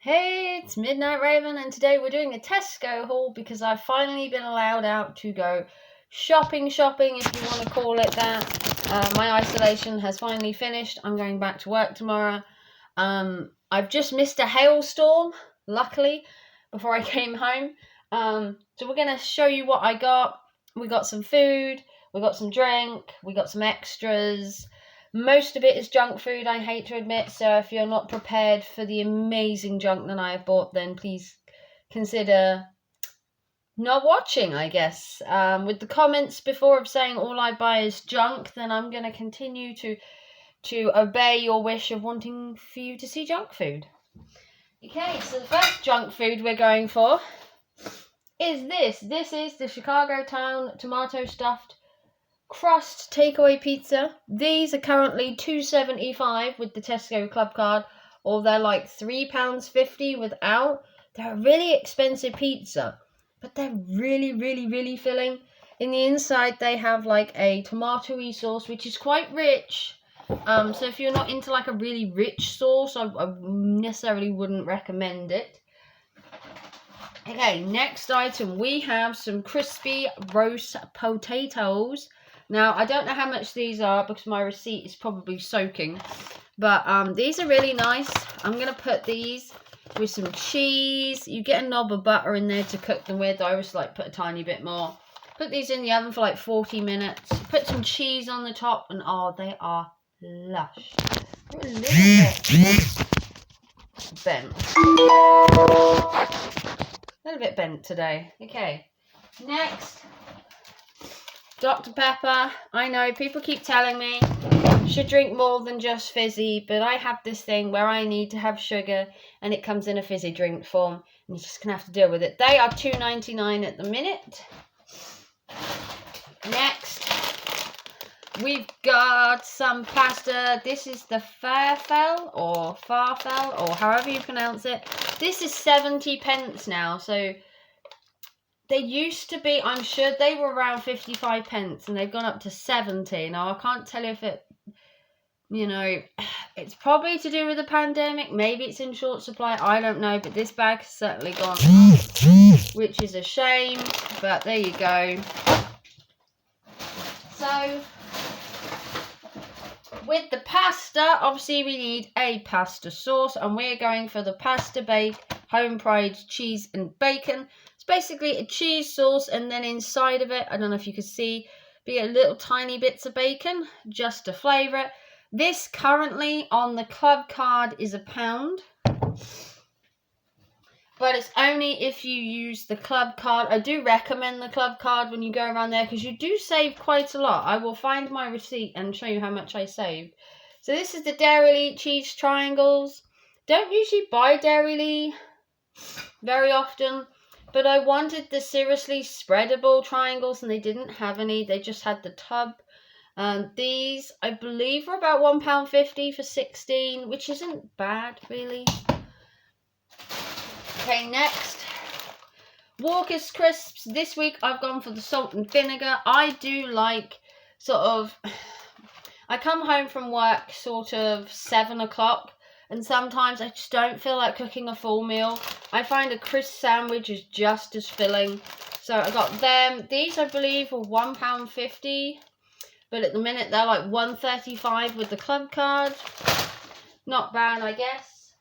Hey, it's Midnight Raven, and today we're doing a Tesco haul because I've finally been allowed out to go shopping, if you want to call it that. My isolation has finally finished. I'm going back to work tomorrow. I've just missed a hailstorm, luckily, before I came home. So we're going to show you what I got. We got some food, we got some drink, we got some extras. Most of it is junk food, I hate to admit, so if you're not prepared for the amazing junk that I have bought, then please consider not watching, I guess. With the comments before of saying all I buy is junk, then I'm going to continue to obey your wish of wanting for you to see junk food. Okay, so the first junk food we're going for is this. This is the Chicago Town tomato stuffed crust takeaway pizza. These are currently $2.75 with the Tesco Club card, or they're like £3.50 without. They're a really expensive pizza, but they're really filling. In the inside, they have like a tomatoey sauce, which is quite rich. So if you're not into like a really rich sauce, I necessarily wouldn't recommend it. Okay, next item, we have some crispy roast potatoes. Now, I don't know how much these are because my receipt is probably soaking. But these are really nice. I'm going to put these with some cheese. You get a knob of butter in there to cook them with. I always like put a tiny bit more. Put these in the oven for like 40 minutes. Put some cheese on the top and oh, they are lush. They're a little bit bent. A little bit bent today. Okay, next. Dr. Pepper. I know people keep telling me should drink more than just fizzy, but I have this thing where I need to have sugar and it comes in a fizzy drink form and you're just gonna have to deal with it. They are $2.99 at the minute. Next, we've got some pasta. This is the Farfel or however you pronounce it. This is 70 pence now, so they used to be, I'm sure they were around 55 pence and they've gone up to 70. Now, I can't tell if it, it's probably to do with the pandemic. Maybe it's in short supply. I don't know. But this bag has certainly gone up, which is a shame. But there you go. So, with the pasta, obviously we need a pasta sauce. And we're going for the Pasta Bake Home Pride Cheese and Bacon. Basically a cheese sauce, and then inside of it, I don't know if you can see, be little tiny bits of bacon just to flavour it. This currently on the club card is £1, but it's only if you use the club card. I do recommend the club card when you go around there because you do save quite a lot. I will find my receipt and show you how much I saved. So this is the Dairy cheese triangles. Don't usually buy Dairy very often, but I wanted the seriously spreadable triangles and they didn't have any. They just had the tub. These, I believe, were about £1.50 for 16, which isn't bad, really. Okay, next. Walker's Crisps. This week I've gone for the salt and vinegar. I do like I come home from work sort of 7 o'clock. And sometimes I just don't feel like cooking a full meal. I find a crisp sandwich is just as filling. So I got them. These, I believe, were £1.50. But at the minute, they're like £1.35 with the club card. Not bad, I guess.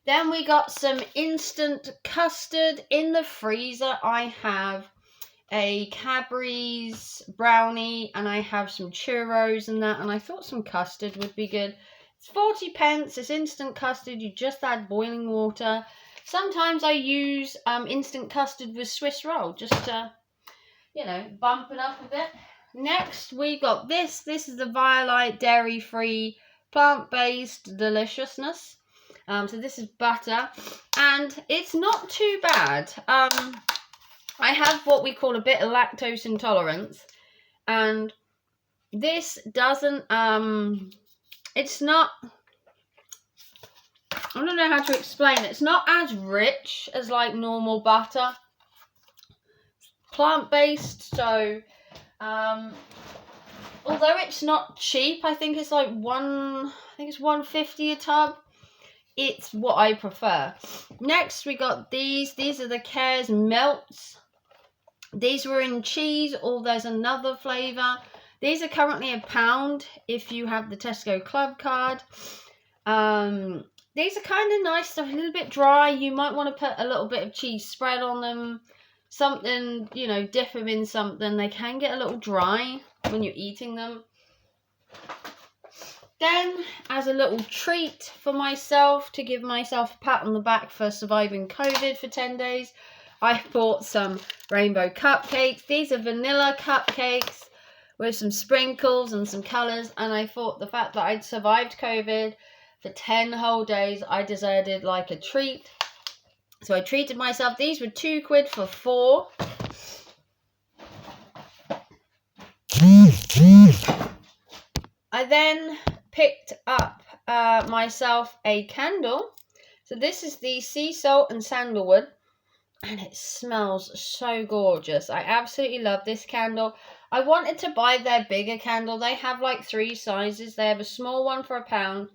Then we got some instant custard in the freezer. I have a Cadbury's brownie and I have some churros and that. And I thought some custard would be good. It's 40 pence. It's instant custard. You just add boiling water. Sometimes I use instant custard with Swiss roll just to, bump it up a bit. Next, we got this. This is the Violite dairy-free, plant-based deliciousness. So this is butter, and it's not too bad. I have what we call a bit of lactose intolerance, and this doesn't. It's not, I don't know how to explain it. It's not as rich as like normal butter. Plant-based, so although it's not cheap, I think it's like £1.50 a tub. it's what I prefer. Next, we got these. These are the Cares Melts. These were in cheese, or there's another flavour. These are currently £1 if you have the Tesco Club card. These are kind of nice. They're a little bit dry. You might want to put a little bit of cheese spread on them. Something, you know, dip them in something. They can get a little dry when you're eating them. Then, as a little treat for myself, to give myself a pat on the back for surviving COVID for 10 days, I bought some rainbow cupcakes. These are vanilla cupcakes with some sprinkles and some colours. And I thought the fact that I'd survived COVID for 10 whole days, I deserved like a treat. So I treated myself. These were £2 for 4. I then picked up myself a candle. So this is the sea salt and sandalwood, and it smells so gorgeous. I absolutely love this candle. I wanted to buy their bigger candle. They have like 3 sizes. They have a small one for £1.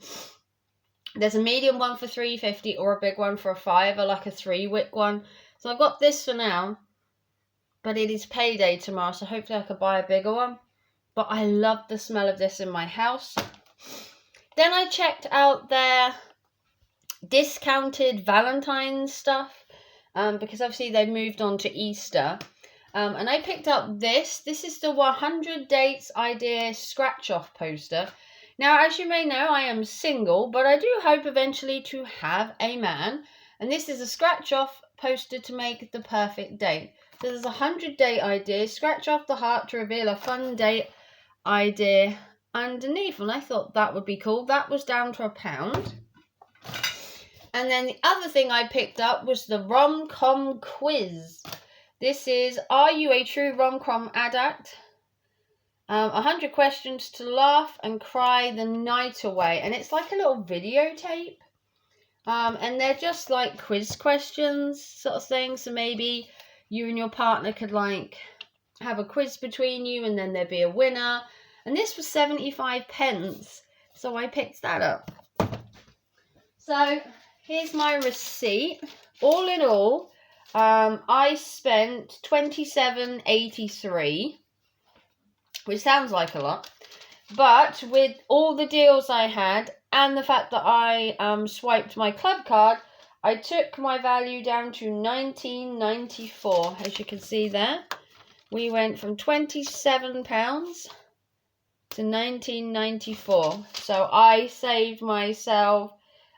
There's a medium one for $3.50, or a big one for $5, or like a 3-wick one. So I've got this for now, but it is payday tomorrow, so hopefully I could buy a bigger one. But I love the smell of this in my house. Then I checked out their discounted Valentines stuff, because obviously they moved on to Easter. And I picked up this. This is the 100 Dates Idea scratch-off poster. Now, as you may know, I am single, but I do hope eventually to have a man. And this is a scratch-off poster to make the perfect date. So there's 100 date ideas. Scratch off the heart to reveal a fun date idea underneath. And I thought that would be cool. That was down to £1. And then the other thing I picked up was the rom-com quiz. This is, are you a true rom-com addict? 100 questions to laugh and cry the night away. And it's like a little videotape. And they're just like quiz questions sort of thing. So maybe you and your partner could like have a quiz between you, and then there'd be a winner. And this was 75p. So I picked that up. So here's my receipt. All in all, I spent $27.83. Which sounds like a lot, but with all the deals I had and the fact that I swiped my club card, I took my value down to $19.94. As you can see there, we went from £27 to $19.94. So I saved myself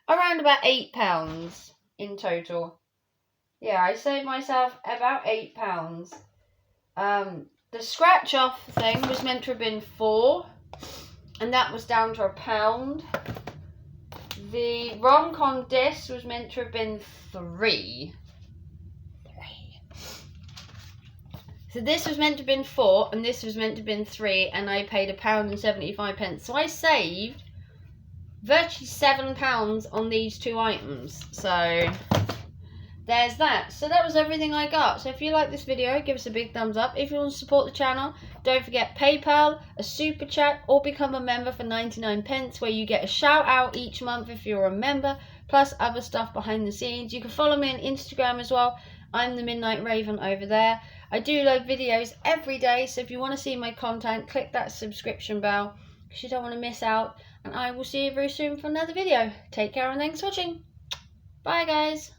around about £8 in total. Yeah, I saved myself about £8. The scratch off thing was meant to have been $4, and that was down to £1. The rom-com disc was meant to have been $3. So this was meant to have been $4, and this was meant to have been $3, and I paid £1.75. So I saved virtually £7 on these 2 items. So there's that. So that was everything I got. So if you like this video, give us a big thumbs up. If you want to support the channel, don't forget PayPal, a super chat, or become a member for 99p, where you get a shout out each month if you're a member, plus other stuff behind the scenes. You can follow me on Instagram as well. I'm the Midnight Raven over there. I do load videos every day, so if you want to see my content, click that subscription bell because you don't want to miss out. And I will see you very soon for another video. Take care and thanks for watching. Bye guys.